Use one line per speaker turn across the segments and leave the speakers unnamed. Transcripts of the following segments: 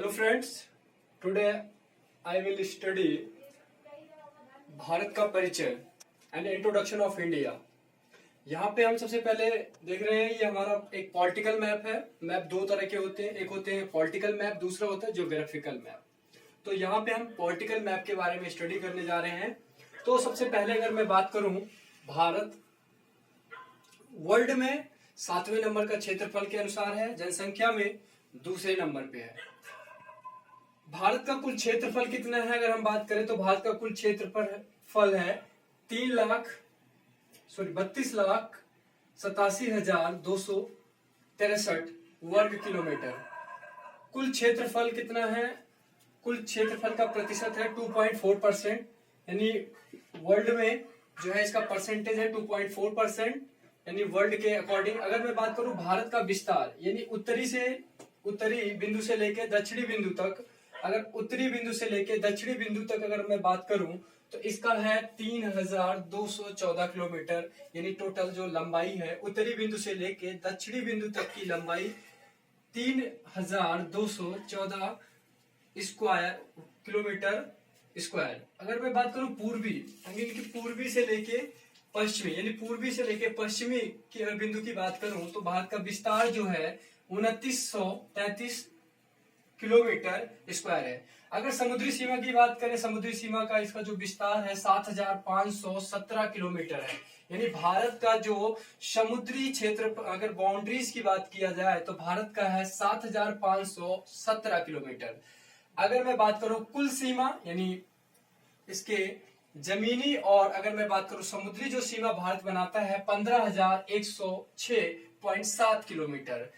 Hello friends, today I will study Bharat का परिचय and introduction of India. यहाँ पे हम सबसे पहले देख रहे हैं, ये हमारा एक पॉलिटिकल मैप है। मैप दो तरह के होते हैं, एक होते हैं पॉलिटिकल मैप, दूसरा होता है ज्योग्राफिकल मैप। तो यहाँ पे हम पॉलिटिकल मैप के बारे में स्टडी करने जा रहे हैं। तो सबसे पहले अगर मैं बात करूं, भारत वर्ल्ड में 7वें नंबर का क्षेत्रफल के अनुसार है, जनसंख्या में दूसरे नंबर पे है। भारत का कुल क्षेत्रफल कितना है अगर हम बात करें तो भारत का कुल क्षेत्रफल है 32,87,263 वर्ग किलोमीटर। कुल क्षेत्रफल कितना है? कुल क्षेत्रफल का प्रतिशत है 2.4%, यानी वर्ल्ड में जो है इसका परसेंटेज है 2.4%, यानी वर्ल्ड के अकॉर्डिंग। अगर मैं बात करूं भारत का विस्तार, यानी उत्तरी बिंदु से लेकर दक्षिणी बिंदु तक, अगर उत्तरी बिंदु से लेकर दक्षिणी बिंदु तक अगर मैं बात करूं तो इसका है 3,214 किलोमीटर, यानी टोटल जो लंबाई है उत्तरी बिंदु से लेकर दक्षिणी बिंदु तक की लंबाई 3,214 स्क्वायर किलोमीटर स्क्वायर। अगर मैं बात करूं पूर्वी, यानी पूर्वी से लेके पश्चिमी, यानी पूर्वी से लेके पश्चिमी की बिंदु की बात करूं तो भारत का विस्तार जो है 2933 किलोमीटर स्क्वायर है। अगर समुद्री सीमा की बात करें, समुद्री सीमा का इसका जो विस्तार है 7,517 किलोमीटर है, यानी भारत का जो समुद्री क्षेत्र, अगर बाउंड्रीज की बात किया जाए तो भारत का है 7,517 किलोमीटर। अगर मैं बात करूं कुल सीमा, यानी इसके जमीनी और अगर मैं बात करूं समुद्री जो सीमा भारत बनाता है 15,106.7 किलोमीटर।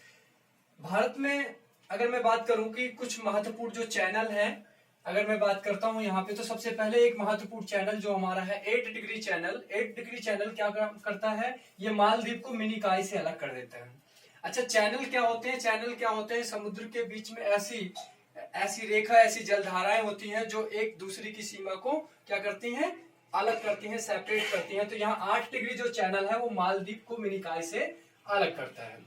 भारत में अगर मैं बात करूं कि कुछ महत्वपूर्ण जो चैनल हैं, अगर मैं बात करता हूं यहाँ पे, तो सबसे पहले एक महत्वपूर्ण चैनल जो हमारा है 8 डिग्री चैनल। 8 डिग्री चैनल क्या करता है? ये मालदीव को मिनी काय से अलग कर देता है। अच्छा, चैनल क्या होते हैं? चैनल क्या होते हैं? समुद्र के बीच में ऐसी रेखा, ऐसी जलधाराएं होती हैं जो एक दूसरी की सीमा को क्या करती हैं? अलग करती हैं, सेपरेट करती हैं। तो यहाँ 8 डिग्री जो चैनल है वो मालदीव को मिनी काय से अलग करता है।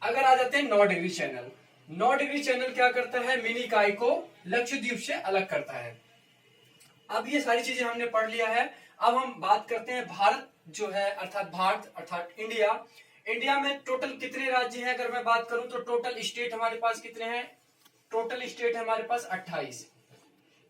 अगर आ जाते हैं 9 डिग्री चैनल, 9 डिग्री चैनल क्या करता है? मिनी काय को लक्षद्वीप से अलग करता है। अब ये सारी चीजें हमने पढ़ लिया है। अब हम बात करते हैं भारत जो है, अर्थात इंडिया। इंडिया में टोटल कितने राज्य हैं? अगर मैं बात करूं तो टोटल स्टेट हमारे पास कितने हैं? टोटल स्टेट है हमारे पास 28।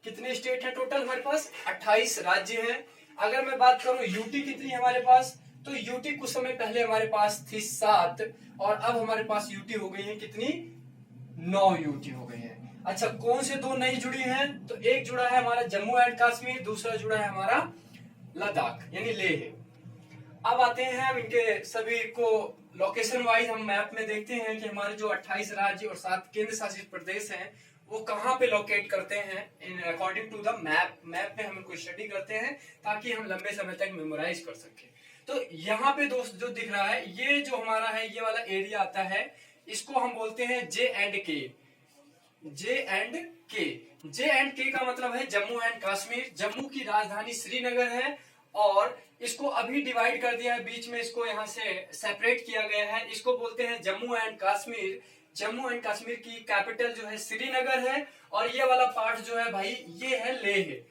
कितने स्टेट है टोटल? हमारे पास 28 राज्य हैं। अगर मैं बात करूं यूटी कितनी है हमारे पास, तो यूटी कुछ समय पहले हमारे पास थी 7, और अब हमारे पास यूटी हो गई है कितनी? 9 यूटी हो गई है। अच्छा, कौन से दो नई जुड़ी हैं? तो एक जुड़ा है हमारा जम्मू एंड कश्मीर, दूसरा जुड़ा है हमारा लद्दाख यानी लेह। अब आते हैं हम इनके सभी को लोकेशन वाइज हम मैप में देखते हैं कि हमारे जो 28 राज्य और 7 केंद्र शासित प्रदेश हैं वो कहाँ पे लोकेट करते हैं in according to the map. Map में हम इनको स्टडी करते हैं ताकि हम लंबे समय तक मेमोराइज कर सके। तो यहाँ पे दोस्त जो दिख रहा है, ये जो हमारा है, ये वाला एरिया आता है, इसको हम बोलते हैं जे एंड के। जे एंड के, जे एंड के का मतलब है जम्मू एंड कश्मीर। जम्मू की राजधानी श्रीनगर है और इसको अभी डिवाइड कर दिया है बीच में, इसको यहाँ से सेपरेट किया गया है, इसको बोलते हैं जम्मू एंड कश्मीर। जम्मू एंड कश्मीर की कैपिटल जो है श्रीनगर है, और ये वाला पार्ट जो है भाई ये है लेह।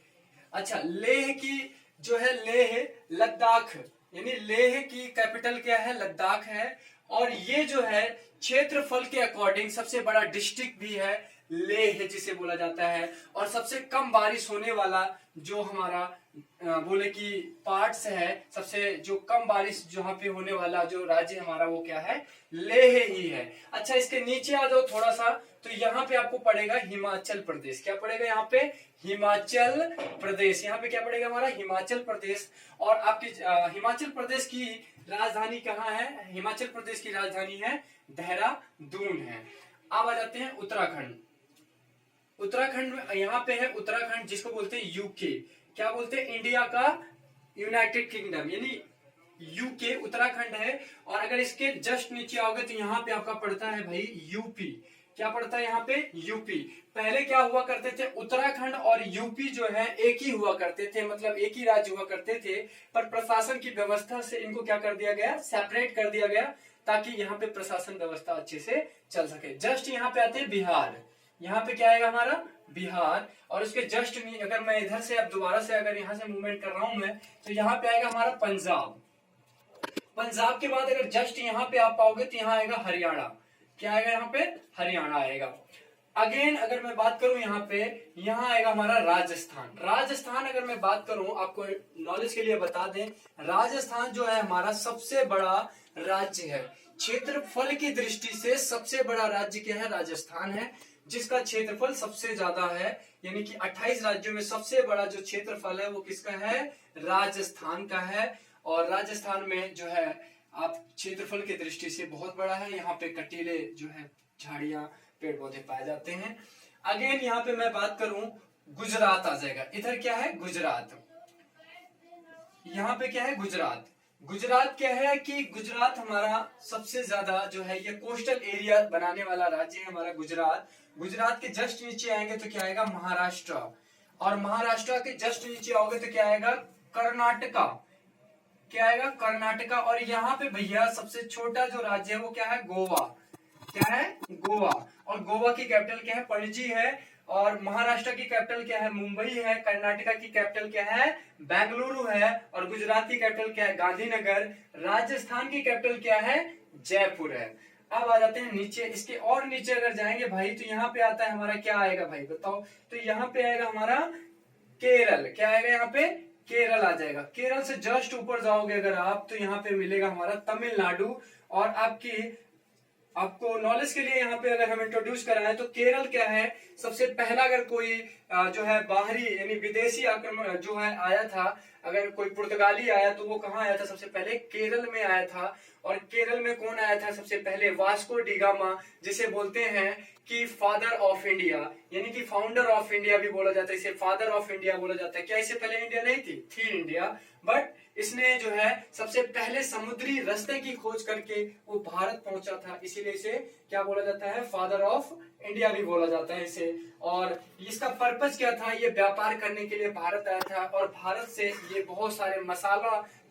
अच्छा, लेह की जो है लेह लद्दाख, यानी लेह की कैपिटल क्या है? लद्दाख है। और ये जो है क्षेत्रफल के अकॉर्डिंग सबसे बड़ा डिस्ट्रिक्ट भी है लेह जिसे बोला जाता है, और सबसे कम बारिश होने वाला जो हमारा बोले कि पार्ट्स है, सबसे जो कम बारिश जहाँ पे होने वाला जो राज्य हमारा वो क्या है? लेह ही है। अच्छा, इसके नीचे आ जाओ थोड़ा सा, तो यहाँ पे आपको पड़ेगा हिमाचल प्रदेश। क्या पड़ेगा यहाँ पे? हिमाचल प्रदेश। यहाँ पे क्या पड़ेगा हमारा? हिमाचल प्रदेश। और आपकी हिमाचल प्रदेश की राजधानी कहाँ है? हिमाचल प्रदेश की राजधानी है देहरादून है। अब आ जाते हैं उत्तराखंड। उत्तराखंड में यहाँ पे है उत्तराखंड, जिसको बोलते हैं यूके। क्या बोलते हैं? इंडिया का यूनाइटेड किंगडम, यानी यूके उत्तराखंड है। और अगर इसके जस्ट नीचे आओगे तो यहाँ पे आपका पड़ता है भाई यूपी। क्या पड़ता है यहाँ पे? यूपी। पहले क्या हुआ करते थे? उत्तराखंड और यूपी जो है एक ही हुआ करते थे, मतलब एक ही राज्य हुआ करते थे, पर प्रशासन की व्यवस्था से इनको क्या कर दिया गया? सेपरेट कर दिया गया, ताकि यहाँ पे प्रशासन व्यवस्था अच्छे से चल सके। जस्ट यहाँ पे आते हैं बिहार। यहाँ पे क्या आएगा हमारा बिहार, और उसके जस्ट अगर मैं इधर से अब दोबारा से अगर यहाँ से मूवमेंट कर रहा हूं मैं, तो यहाँ पे आएगा हमारा पंजाब। पंजाब के बाद अगर जस्ट यहाँ पे आप पाओगे तो यहाँ आएगा हरियाणा। क्या आएगा यहाँ पे? हरियाणा आएगा। अगेन अगर मैं बात करूं यहाँ पे, यहाँ आएगा हमारा राजस्थान। राजस्थान अगर मैं बात करूं, आपको नॉलेज के लिए बता दें, राजस्थान जो है हमारा सबसे बड़ा राज्य है। क्षेत्रफल की दृष्टि से सबसे बड़ा राज्य क्या है? राजस्थान है, जिसका क्षेत्रफल सबसे ज्यादा है। यानी कि 28 राज्यों में सबसे बड़ा जो क्षेत्रफल है वो किसका है? राजस्थान का है। और राजस्थान में जो है आप क्षेत्रफल की दृष्टि से बहुत बड़ा है। यहाँ पे कटीले जो है झाड़ियां पेड़ पौधे पाए जाते हैं। अगेन यहाँ पे मैं बात करूं, गुजरात आ जाएगा। इधर क्या है? गुजरात। यहाँ पे क्या है? गुजरात। गुजरात क्या है कि गुजरात हमारा सबसे ज्यादा जो है ये कोस्टल एरिया बनाने वाला राज्य है हमारा गुजरात। गुजरात के जस्ट नीचे आएंगे तो क्या आएगा? महाराष्ट्र। और महाराष्ट्र के जस्ट नीचे आओगे तो क्या आएगा? कर्नाटका। क्या आएगा? कर्नाटका। और यहाँ पे भैया सबसे छोटा जो राज्य है वो क्या है? गोवा। क्या है? गोवा। और गोवा की कैपिटल क्या है? पणजी है। और महाराष्ट्र की कैपिटल क्या है? मुंबई है। कर्नाटका की कैपिटल क्या है? बेंगलुरु है। और गुजरात की कैपिटल क्या है? गांधीनगर। राजस्थान की कैपिटल क्या है? जयपुर है। अब आ जाते हैं नीचे। इसके और नीचे अगर जाएंगे भाई तो यहाँ पे आता है हमारा, क्या आएगा भाई बताओ? तो यहाँ पे आएगा हमारा केरल। क्या आएगा यहाँ पे? केरल आ जाएगा। केरल से जस्ट ऊपर जाओगे अगर आप तो यहाँ पे मिलेगा हमारा तमिलनाडु। और आपको नॉलेज के लिए यहाँ पे अगर हम इंट्रोड्यूस कराएं तो केरल क्या है, सबसे पहला अगर कोई जो है बाहरी यानी विदेशी आक्रमण जो है आया था, अगर कोई पुर्तगाली आया तो वो कहाँ आया था? सबसे पहले केरल में आया था। और केरल में कौन आया था सबसे पहले? वास्को डी गामा, जिसे बोलते हैं कि फादर ऑफ इंडिया, यानी कि फाउंडर ऑफ इंडिया भी बोला जाता है। इसे फादर ऑफ इंडिया बोला जाता है। क्या इससे पहले इंडिया नहीं थी इंडिया, बट इसने जो है सबसे पहले समुद्री रास्ते की खोज करके वो भारत पहुंचा था, इसीलिए इसे क्या बोला जाता है? फादर ऑफ इंडिया भी बोला जाता है इसे। और इसका पर्पस क्या था? ये व्यापार करने के लिए भारत आया था, और भारत से ये बहुत सारे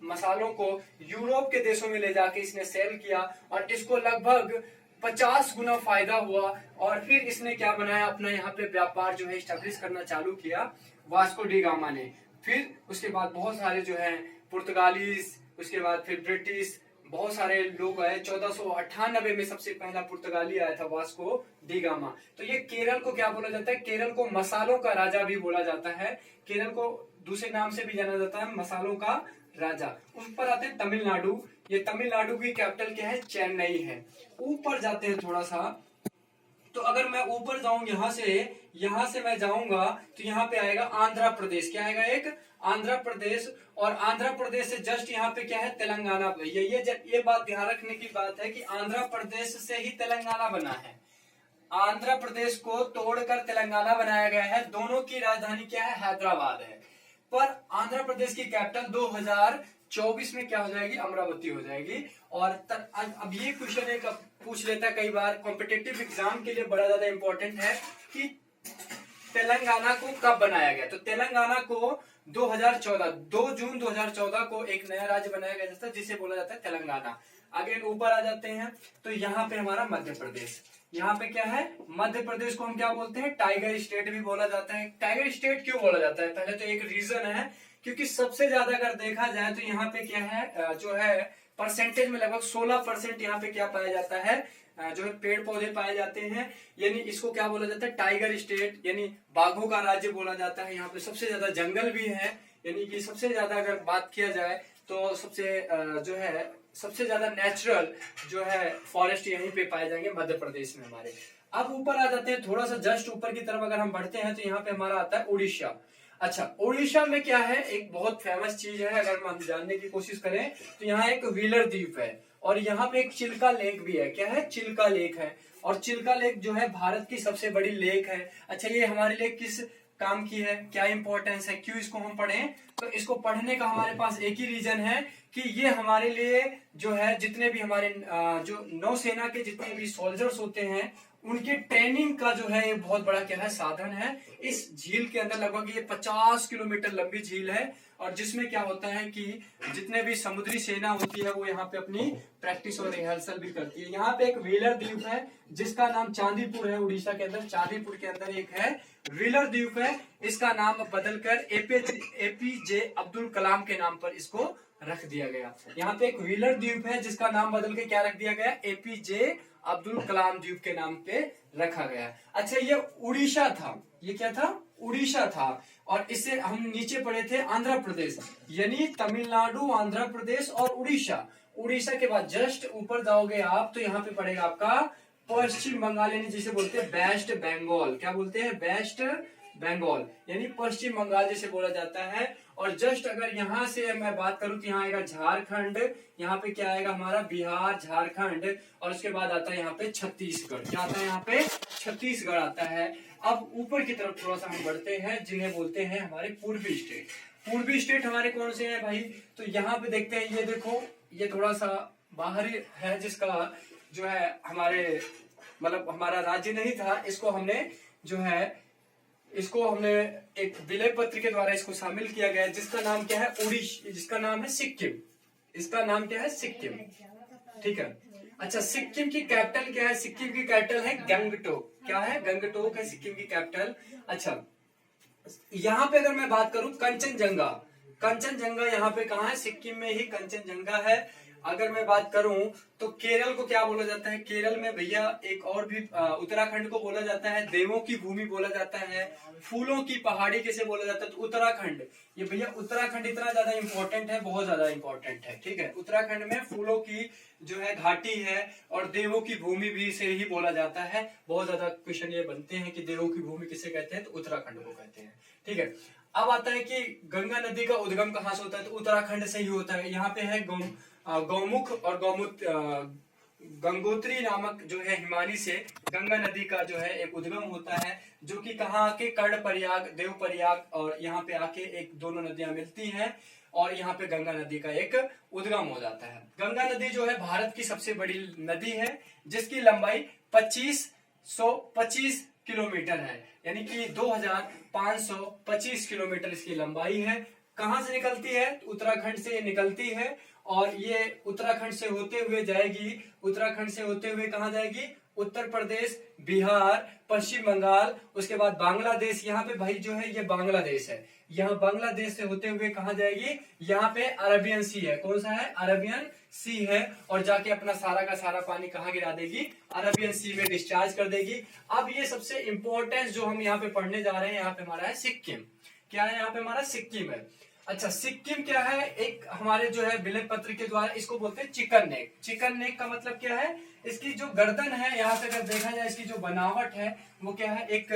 मसालों को यूरोप के देशों में ले जाके इसने सेल किया, और इसको लगभग 50 गुना फायदा हुआ। और फिर इसने क्या बनाया? अपना यहाँ पे व्यापार जो है स्टैब्लिश करना चालू किया वास्को डी गामा ने। फिर उसके बाद बहुत सारे जो है पुर्तगालीज, उसके बाद फिर ब्रिटिश, बहुत सारे लोग आए। 1498 में सबसे पहला पुर्तगाली आया था वास्को डी गामा। तो ये केरल को क्या बोला जाता है? केरल को मसालों का राजा भी बोला जाता है। केरल को दूसरे नाम से भी जाना जाता है, मसालों का राजा। उस पर आते हैं तमिलनाडु। ये तमिलनाडु की कैपिटल क्या है? चेन्नई है। ऊपर जाते हैं थोड़ा सा, तो अगर मैं ऊपर जाऊं यहां से मैं जाऊंगा तो यहाँ पे आएगा आंध्र प्रदेश। क्या आएगा? एक आंध्र प्रदेश। और आंध्र प्रदेश से जस्ट यहाँ पे क्या है? तेलंगाना। ये बात ध्यान रखने की बात है कि आंध्र प्रदेश से ही तेलंगाना बना है। आंध्र प्रदेश को तोड़कर तेलंगाना बनाया गया है। दोनों की राजधानी क्या है? हैदराबाद है। पर आंध्र प्रदेश की कैपिटल 2024 में क्या हो जाएगी? अमरावती हो जाएगी। और अब ये क्वेश्चन एक पूछ लेता है कई बार कॉम्पिटिटिव एग्जाम के लिए, बड़ा ज्यादा इंपॉर्टेंट है कि तेलंगाना को कब बनाया गया? तो तेलंगाना को 2014 2 जून 2014 को एक नया राज्य बनाया गया था, जिसे बोला जाता है तेलंगाना। आगे ऊपर आ जाते हैं तो यहाँ पे हमारा मध्य प्रदेश। यहाँ पे क्या है? मध्य प्रदेश को हम क्या बोलते हैं? टाइगर स्टेट भी बोला जाता है। टाइगर स्टेट क्यों बोला जाता है? पहले तो एक रीजन है, क्योंकि सबसे ज्यादा अगर देखा जाए तो यहाँ पे क्या है जो है परसेंटेज में लगभग 16% यहाँ पे क्या पाया जाता है? जो है पेड़ पौधे पाए जाते हैं। यानी इसको क्या बोला जाता है? टाइगर स्टेट, यानी बाघों का राज्य बोला जाता है। यहाँ पे सबसे ज्यादा जंगल भी है, यानी कि सबसे ज्यादा अगर बात किया जाए तो सबसे ज्यादा नेचुरल जो है फॉरेस्ट यहीं पे पाए जाएंगे मध्य प्रदेश में हमारे। अब ऊपर आ जाते हैं, थोड़ा सा जस्ट ऊपर की तरफ अगर हम बढ़ते हैं तो यहाँ पे हमारा आता है उड़ीसा। अच्छा, उड़ीसा में क्या है? एक बहुत फेमस चीज है, अगर हम जानने की कोशिश करें तो यहाँ एक व्हीलर द्वीप है, और यहाँ पे एक चिल्का लेक भी है। क्या है? चिल्का लेक है। और चिल्का लेक जो है भारत की सबसे बड़ी लेक है। अच्छा, ये हमारे लिए किस काम की है? क्या इंपॉर्टेंस है? क्यों इसको हम पढ़ें? तो इसको पढ़ने का हमारे पास एक ही रीजन है कि ये हमारे लिए जो है जितने भी हमारे जो नौसेना के जितने भी सोल्जर्स होते हैं उनके ट्रेनिंग का जो है ये बहुत बड़ा क्या है साधन है। इस झील के अंदर लगभग ये 50 किलोमीटर लंबी झील है, और जिसमें क्या होता है कि जितने भी समुद्री सेना होती है वो यहाँ पे अपनी प्रैक्टिस और रिहर्सल भी करती है। यहाँ पे एक व्हीलर द्वीप है जिसका नाम चांदीपुर है, उड़ीसा के अंदर चांदीपुर के अंदर एक है व्हीलर द्वीप है। इसका नाम बदलकर एपीजे अब्दुल कलाम के नाम पर इसको रख दिया गया। यहाँ पे एक व्हीलर द्वीप है जिसका नाम बदल के क्या रख दिया गया, एपीजे अब्दुल कलाम द्वीप के नाम पे रखा गया। अच्छा, ये उड़ीसा था, ये क्या था, उड़ीसा था। और इससे हम नीचे पढ़े थे आंध्र प्रदेश, यानी तमिलनाडु, आंध्र प्रदेश और उड़ीसा। उड़ीसा के बाद जस्ट ऊपर जाओगे आप तो यहाँ पे पड़ेगा आपका पश्चिम बंगाल, यानी जिसे बोलते हैं वेस्ट बंगाल। क्या बोलते हैं, वेस्ट बंगाल, यानी पश्चिम बंगाल जिसे बोला जाता है। और जस्ट अगर यहाँ से मैं बात करूं तो यहाँ आएगा झारखंड, यहाँ पे क्या आएगा हमारा बिहार, झारखंड, और उसके बाद आता है यहाँ पे छत्तीसगढ़। क्या आता है यहाँ पे, छत्तीसगढ़ आता है। अब ऊपर की तरफ थोड़ा सा हम बढ़ते हैं, जिन्हें बोलते हैं हमारे पूर्वी स्टेट। पूर्वी स्टेट हमारे कौन से हैं भाई, तो यहाँ पे देखते हैं, ये देखो ये थोड़ा सा बाहरी है, जिसका जो है हमारे मतलब हमारा राज्य नहीं था, इसको हमने जो है इसको हमने एक विलय पत्र के द्वारा इसको शामिल किया गया, जिसका नाम क्या है, उड़ीसा, जिसका नाम है सिक्किम। इसका नाम क्या है, सिक्किम, ठीक है। अच्छा, सिक्किम की कैपिटल क्या है, सिक्किम की कैपिटल है गंगटोक। क्या है, गंगटोक है सिक्किम की कैपिटल। अच्छा, यहाँ पे अगर मैं बात करूं कंचनजंगा, कंचनजंगा यहाँ पे कहाँ है, सिक्किम में ही कंचनजंगा है। अगर मैं बात करूं तो केरल को क्या बोला जाता है, केरल में भैया एक और भी उत्तराखंड को बोला जाता है, देवों की भूमि बोला जाता है, फूलों की पहाड़ी कैसे बोला जाता है, तो उत्तराखंड। ये भैया उत्तराखंड इतना ज्यादा इंपॉर्टेंट है, बहुत ज्यादा इंपॉर्टेंट है, ठीक है। उत्तराखंड में फूलों की जो है घाटी है, और देवों की भूमि भी से ही बोला जाता है। बहुत ज्यादा क्वेश्चन ये बनते हैं कि देवों की भूमि किसे कहते हैं, तो उत्तराखंड को कहते हैं, ठीक है। अब आता है कि गंगा नदी का उद्गम कहाँ से होता है, तो उत्तराखंड से ही होता है। यहाँ पे है गौमुख और गंगोत्री नामक जो है हिमानी से गंगा नदी का जो है एक उद्गम होता है, जो कि कहाँ आके कर्णप्रयाग, देवप्रयाग, और यहाँ पे आके एक दोनों नदियां मिलती हैं, और यहाँ पे गंगा नदी का एक उद्गम हो जाता है। गंगा नदी जो है भारत की सबसे बड़ी नदी है, जिसकी लंबाई 2525 किलोमीटर है, यानी कि 2525 किलोमीटर इसकी लंबाई है। कहां से निकलती है, उत्तराखंड से निकलती है, और ये उत्तराखंड से होते हुए जाएगी, उत्तराखंड से होते हुए कहां जाएगी, उत्तर प्रदेश, बिहार, पश्चिम बंगाल, उसके बाद बांग्लादेश। यहाँ पे भाई जो है ये बांग्लादेश है, यहाँ बांग्लादेश से होते हुए कहां जाएगी, यहाँ पे अरेबियन सी है। कौन सा है, अरेबियन सी है, और जाके अपना सारा का सारा पानी कहाँ गिरा देगी, अरेबियन सी में डिस्चार्ज कर देगी। अब ये सबसे इंपॉर्टेंट जो हम यहाँ पे पढ़ने जा रहे हैं, यहाँ पे हमारा है सिक्किम। क्या है, यहाँ पे हमारा सिक्किम है। अच्छा, सिक्किम क्या है, एक हमारे जो है विलय पत्र के द्वारा इसको बोलते हैं चिकन नेक। चिकन नेक का मतलब क्या है, इसकी जो गर्दन है, यहाँ से अगर देखा जाए इसकी जो बनावट है वो क्या है, एक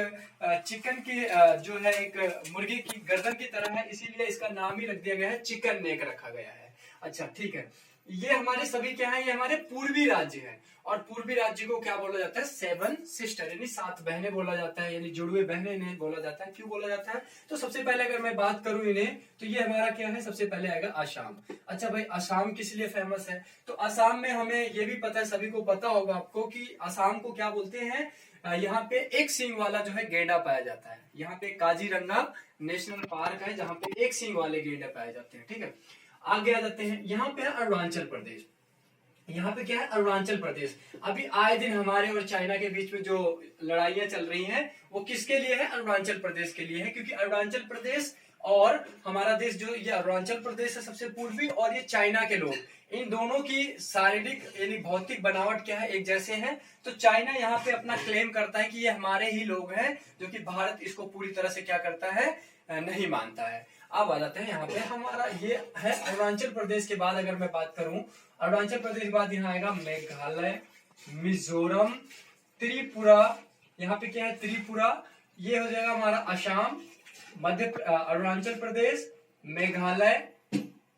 चिकन की जो है एक मुर्गी की गर्दन की तरह है, इसीलिए इसका नाम ही रख दिया गया है, चिकन नेक रखा गया है। अच्छा, ठीक है। ये हमारे सभी क्या है, ये हमारे पूर्वी राज्य है, और पूर्वी राज्य को क्या बोला जाता है, सेवन सिस्टर, यानी 7 बहनें बोला जाता है, यानी जुड़वे बहनें इन्हें बोला जाता है। क्यों बोला जाता है, तो सबसे पहले अगर मैं बात करूं इन्हें, तो ये हमारा क्या है, सबसे पहले आएगा आसाम। अच्छा भाई, आसाम किस लिए फेमस है, तो आसाम में हमें ये भी पता है, सभी को पता होगा आपको कि आसाम को क्या बोलते हैं, यहाँ पे एक सींग वाला जो है गेंडा पाया जाता है। यहाँ पे काजीरंगा नेशनल पार्क है, जहाँ पे एक सींग वाले गेंडे पाए जाते हैं, ठीक है। आगे आ जाते हैं, यहाँ पे है अरुणाचल प्रदेश। यहाँ पे क्या है, अरुणाचल प्रदेश। अभी आए दिन हमारे और चाइना के बीच में जो लड़ाइयां चल रही हैं, वो किसके लिए है, अरुणाचल प्रदेश के लिए है, क्योंकि अरुणाचल प्रदेश और हमारा देश जो ये अरुणाचल प्रदेश है सबसे पूर्वी, और ये चाइना के लोग, इन दोनों की शारीरिक यानी भौतिक बनावट क्या है, एक जैसे है। तो चाइना यहाँ पे अपना क्लेम करता है कि ये हमारे ही लोग हैं, जो कि भारत इसको पूरी तरह से क्या करता है, नहीं मानता है। अब आ जाते हैं यहाँ पे, हमारा ये है अरुणाचल प्रदेश के बाद अगर मैं बात करूं, अरुणाचल प्रदेश के बाद यहाँ आएगा मेघालय, मिजोरम, त्रिपुरा। यहाँ पे क्या है, त्रिपुरा। ये हो जाएगा हमारा असम, अरुणाचल प्रदेश, मेघालय,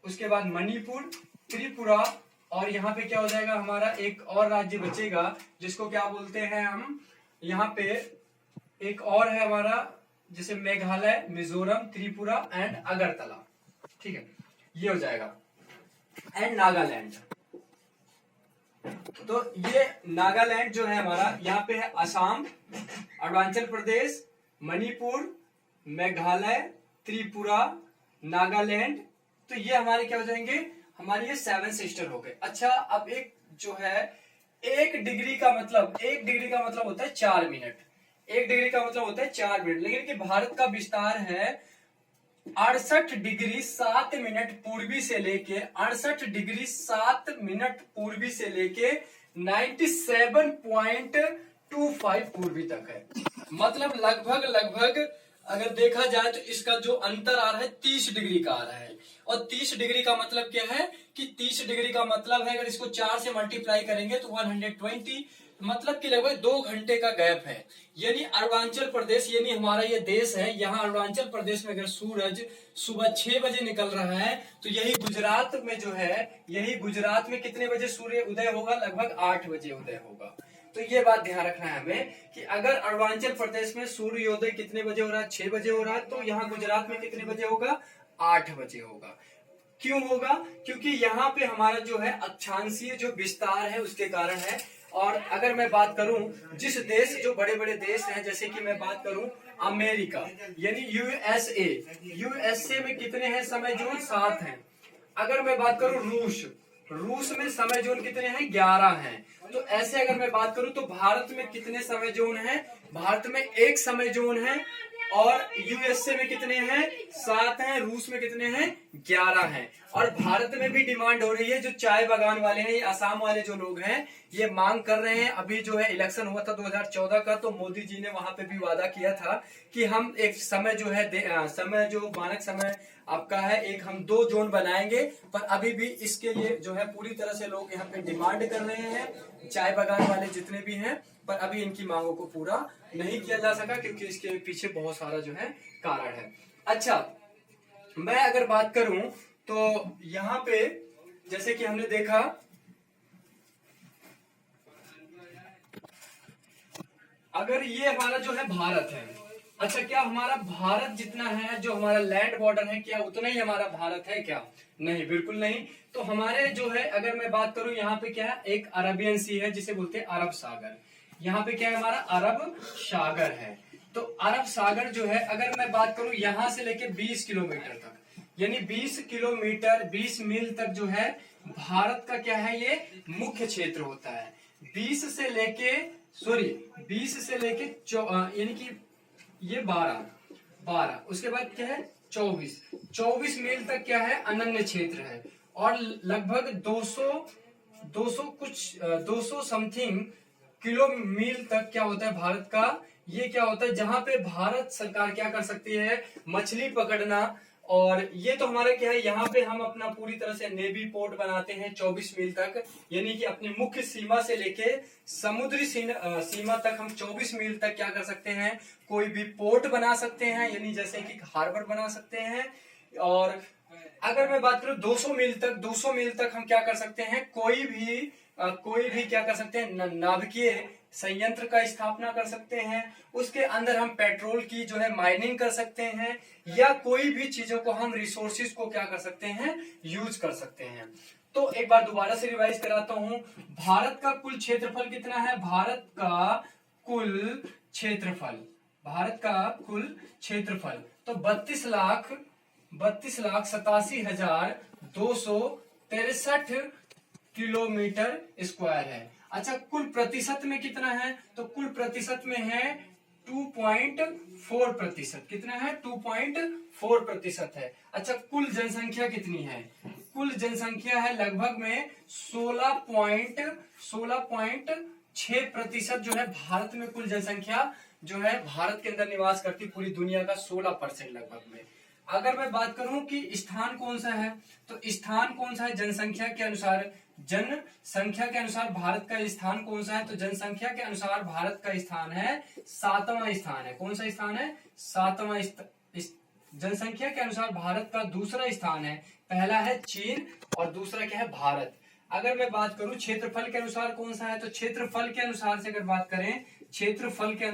उसके बाद मणिपुर, त्रिपुरा, और यहाँ पे क्या हो जाएगा, हमारा एक और राज्य बचेगा जिसको क्या बोलते हैं हम, यहाँ पे एक और है हमारा, जैसे मेघालय, मिजोरम, त्रिपुरा एंड अगरतला, ठीक है, ये हो जाएगा, एंड नागालैंड। तो ये नागालैंड जो है हमारा, यहाँ पे है असम, अरुणाचल प्रदेश, मणिपुर, मेघालय, त्रिपुरा, नागालैंड। तो ये हमारे क्या हो जाएंगे, हमारे ये 7 सिस्टर हो गए। अच्छा, अब एक जो है 1 डिग्री का मतलब, 1 डिग्री का मतलब होता है 4 मिनट, 1 डिग्री का मतलब होता है 4 मिनट। लेकिन कि भारत का विस्तार है 68 डिग्री 7 मिनट पूर्वी से लेके, 68 डिग्री 7 मिनट पूर्वी से लेके 97.25 पूर्वी तक है। मतलब लगभग लगभग अगर देखा जाए तो इसका जो अंतर आ रहा है 30 डिग्री का आ रहा है। और 30 डिग्री का मतलब क्या है कि 30 डिग्री का मतलब है, अगर इसको 4 से मल्टीप्लाई करेंगे तो 120, मतलब कि लगभग 2 घंटे का गैप है। यानी अरुणाचल प्रदेश, यानी हमारा ये देश है, यहाँ अरुणाचल प्रदेश में अगर सूरज सुबह 6 बजे निकल रहा है तो यही गुजरात में जो है, यही गुजरात में कितने बजे सूर्य उदय होगा, लगभग 8 बजे उदय होगा। तो ये बात ध्यान रखना है हमें कि अगर अरुणाचल प्रदेश में सूर्योदय कितने बजे हो रहा है, 6 बजे हो रहा है, तो यहाँ गुजरात में कितने बजे होगा, 8 बजे होगा। क्यों होगा, क्योंकि यहाँ पे हमारा जो है अक्षांशीय जो विस्तार है उसके कारण है। और अगर मैं बात करूं जिस देश, जो बड़े बड़े देश हैं, जैसे कि मैं बात करूं अमेरिका यानी यूएसए, यूएसए में कितने हैं समय जोन, 7 हैं। अगर मैं बात करूं रूस, रूस में समय जोन कितने हैं, 11 हैं। तो ऐसे अगर मैं बात करूं तो भारत में कितने समय जोन हैं, भारत में 1 समय जोन है। और यूएसए में कितने हैं, 7 हैं। रूस में कितने हैं, 11 हैं। और भारत में भी डिमांड हो रही है, जो चाय बागान वाले हैं, ये असम वाले जो लोग हैं, ये मांग कर रहे हैं। अभी जो है इलेक्शन हुआ था 2014 का, तो मोदी जी ने वहां पे भी वादा किया था कि हम एक समय जो है समय जो मानक समय आपका है, एक हम 2 जोन बनाएंगे। पर अभी भी इसके लिए जो है पूरी तरह से लोग यहाँ पे डिमांड कर रहे हैं, चाय बागान वाले जितने भी हैं, पर अभी इनकी मांगों को पूरा नहीं किया जा सका, क्योंकि इसके पीछे बहुत सारा जो है कारण है। अच्छा, मैं अगर बात करूं तो यहाँ पे जैसे कि हमने देखा, अगर ये हमारा जो है भारत है, अच्छा क्या हमारा भारत जितना है, जो हमारा लैंड बॉर्डर है, क्या उतना ही हमारा भारत है क्या, नहीं, बिल्कुल नहीं। तो हमारे जो है, अगर मैं बात करूं यहाँ पे क्या है, एक अरबियन सी है जिसे बोलते हैं अरब सागर। यहाँ पे क्या है, हमारा अरब सागर है। तो अरब सागर जो है, अगर मैं बात करूं यहां से लेके 20 किलोमीटर तक, यानी 20 किलोमीटर 20 मील तक जो है भारत का क्या है, ये मुख्य क्षेत्र होता है। 20 से लेके, सॉरी 20 से लेके यानी कि ये 12 उसके बाद क्या है 24 मील तक क्या है, अनन्य क्षेत्र है। और लगभग 200 समथिंग किलो मील तक क्या होता है भारत का, ये क्या होता है, जहां पे भारत सरकार क्या कर सकती है, मछली पकड़ना। और ये तो हमारा क्या है, यहाँ पे हम अपना पूरी तरह से नेवी पोर्ट बनाते हैं 24 मील तक, यानी कि अपनी मुख्य सीमा से लेके समुद्री सीमा तक हम 24 मील तक क्या कर सकते हैं, कोई भी पोर्ट बना सकते हैं, यानी जैसे कि हार्बर बना सकते हैं। और अगर मैं बात करूं 200 मील तक हम क्या कर सकते हैं, कोई भी क्या कर सकते हैं, नाभिकीय संयंत्र का स्थापना कर सकते हैं। उसके अंदर हम पेट्रोल की जो है माइनिंग कर सकते हैं, या कोई भी चीजों को हम रिसोर्सेज को क्या कर सकते हैं, यूज कर सकते हैं। तो एक बार दोबारा से रिवाइज कराता हूं, भारत का कुल क्षेत्रफल कितना है, भारत का कुल क्षेत्रफल तो 32,87,263 किलोमीटर स्क्वायर है। अच्छा, कुल प्रतिशत में कितना है, तो कुल प्रतिशत में है 2.4%। कितना है, 2.4% है। अच्छा, कुल जनसंख्या कितनी है, कुल जनसंख्या है लगभग में 16.6% जो है भारत में कुल जनसंख्या जो है भारत के अंदर निवास करती, पूरी दुनिया का 16% लगभग में। अगर मैं बात करूं कि स्थान कौन सा है, तो स्थान कौन सा है जनसंख्या के अनुसार, जनसंख्या के अनुसार भारत का स्थान कौन सा है, तो जनसंख्या के अनुसार भारत का स्थान है 7वां स्थान है। कौन सा स्थान है, 7वां। जनसंख्या के अनुसार भारत का दूसरा स्थान है, पहला है चीन और दूसरा क्या है, भारत। अगर मैं बात करूं क्षेत्रफल के अनुसार कौन सा है, तो क्षेत्रफल के अनुसार से अगर बात करें, क्षेत्रफल के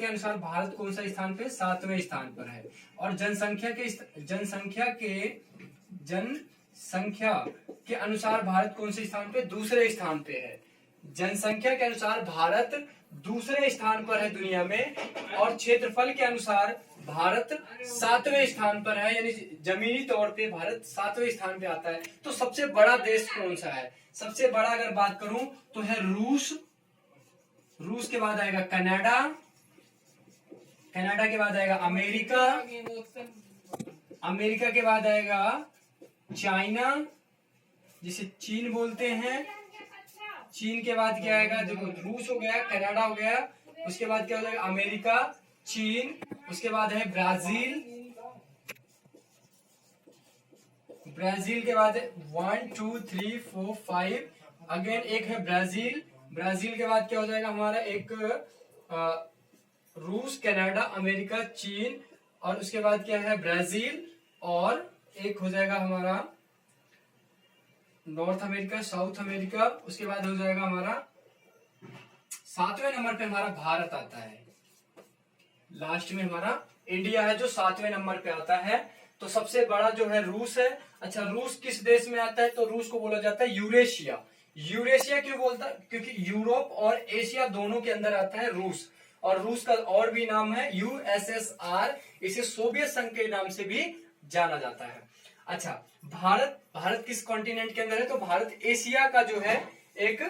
अनुसार भारत कौन सा स्थान पे, 7वें स्थान पर है। और जनसंख्या संख्या के अनुसार भारत कौन से स्थान पे? दूसरे स्थान पे है। जनसंख्या के अनुसार भारत दूसरे स्थान पर है दुनिया में, और क्षेत्रफल के अनुसार भारत 7वें स्थान पर है, यानी जमीनी तौर पे भारत 7वें स्थान पे आता है। तो सबसे बड़ा देश कौन सा है? सबसे बड़ा अगर बात करूं तो है रूस। रूस के बाद आएगा कनाडा, कनाडा के बाद आएगा अमेरिका, अमेरिका के बाद आएगा चाइना, जिसे चीन बोलते हैं। चीन के बाद क्या आएगा? देखो, रूस हो गया, कनाडा हो गया, उसके बाद क्या हो जाएगा? अमेरिका, चीन, उसके बाद है ब्राजील। ब्राजील के बाद है 1 2 3 4 5, अगेन एक है ब्राजील। ब्राजील के बाद क्या हो जाएगा हमारा? एक रूस, कनाडा, अमेरिका, चीन, और उसके बाद क्या है? ब्राजील, और एक हो जाएगा हमारा नॉर्थ अमेरिका, साउथ अमेरिका। उसके बाद हो जाएगा हमारा 7वें नंबर पे हमारा भारत आता है। लास्ट में हमारा इंडिया है जो 7वें नंबर पे आता है। तो सबसे बड़ा जो है रूस है। अच्छा, रूस किस देश में आता है? तो रूस को बोला जाता है यूरेशिया। यूरेशिया क्यों बोलता है? क्योंकि यूरोप और एशिया दोनों के अंदर आता है रूस, और रूस का और भी नाम है यूएसएसआर। इसे सोवियत संघ के नाम से भी जाना जाता है। अच्छा, भारत किस कॉन्टिनेंट के अंदर है? तो भारत एशिया का जो है एक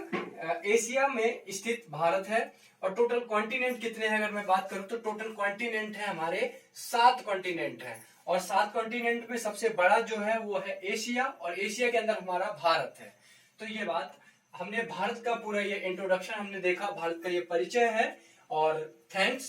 एशिया में स्थित भारत है। और टोटल कॉन्टिनेंट कितने हैं अगर मैं बात करूं तो टोटल कॉन्टिनेंट है हमारे 7 कॉन्टिनेंट है, और 7 कॉन्टिनेंट में सबसे बड़ा जो है वो है एशिया, और एशिया के अंदर हमारा भारत है। तो ये बात हमने भारत का पूरा ये इंट्रोडक्शन हमने देखा, भारत का ये परिचय है। और थैंक्स।